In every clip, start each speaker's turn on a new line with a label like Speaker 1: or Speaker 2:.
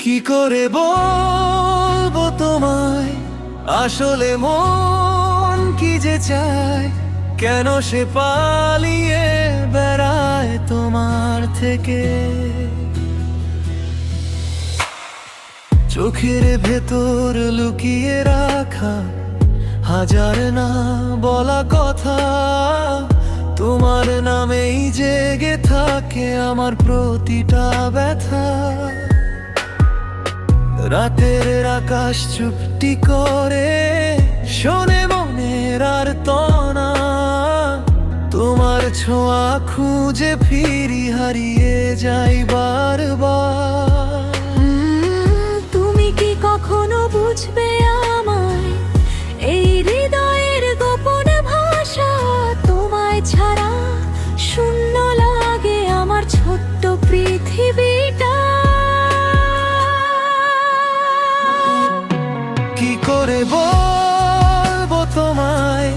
Speaker 1: কি করে বলবো তোমায়, আসলে মন কি যে চায়, কেন সে পালিয়ে বেড়ায় তোমার থেকে। চোখের ভেতর লুকিয়ে রাখা হাজার না বলা কথা, তোমার নামেই জেগে থাকে আমার প্রতিটা ব্যথা। রাতের আকাশ চুপটি করে শোনে মনের আর্তনা, তোমার ছোঁয়া খুঁজে ফিরি হারিয়ে যাই বারবার।
Speaker 2: তুমি কি কখনো বুঝবে আমায়, এই হৃদয়ের গোপন ভাষা? তোমায় ছাড়া শূন্য লাগে আমার ছোট্ট পৃথিবীটা।
Speaker 1: কি করে বলবো তোমায়,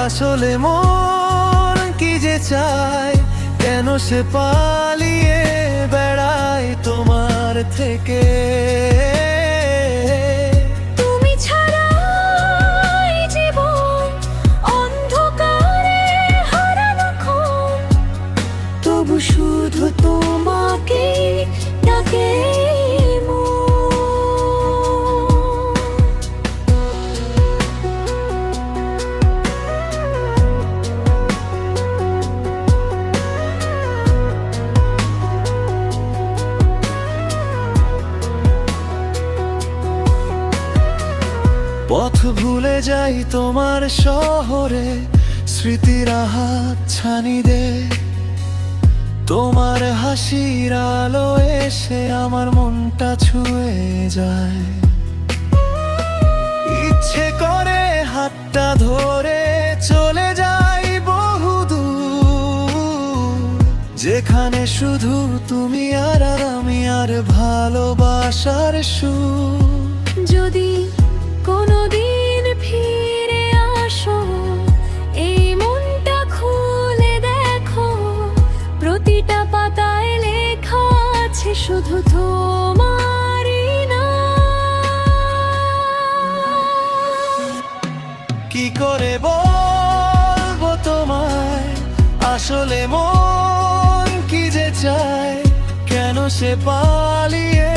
Speaker 1: আসলে মন কি যে চায়, কেন সে পালিয়ে বেড়ায় তোমার থেকে।
Speaker 2: তুমি ছাড়া এই জীবন অন্ধকারে হারানো ক্ষণ, তবু শুধু তোমাকে ডাকে মন।
Speaker 1: পথ ভুলে যাই তোমার শহরে, স্মৃতির হাত ছানি দে, তোমার হাসির আলো এসে আমার মনটা ছুঁয়ে যায়। ইচ্ছে করে হাতটা ধরে চলে যাই বহুদূর, যেখানে শুধু তুমি আর আমি আর ভালোবাসার সুর।
Speaker 2: যদি কোনোদিন ফিরে আসো, এই মনটা খুলে দেখো, প্রতিটা পাতায় লেখা আছে শুধু তোমারই নাম।
Speaker 1: কি করে বলবো তোমায়, আসলে মন কি যে চায়, কেন সে পালিয়ে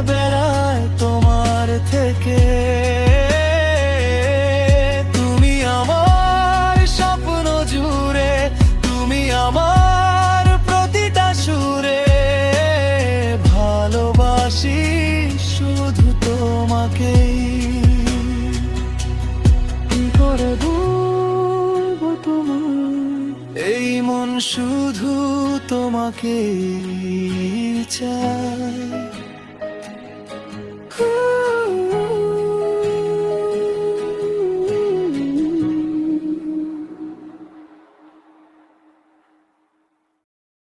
Speaker 1: বেড়ায় তোমার থেকে। তুমি আমার স্বপ্ন জুড়ে, তুমি আমার প্রতিটা সুরে, ভালোবাসি শুধু তোমাকেই। কি করে বলবো তোমায়, এই মন শুধু তোমাকেই চায়।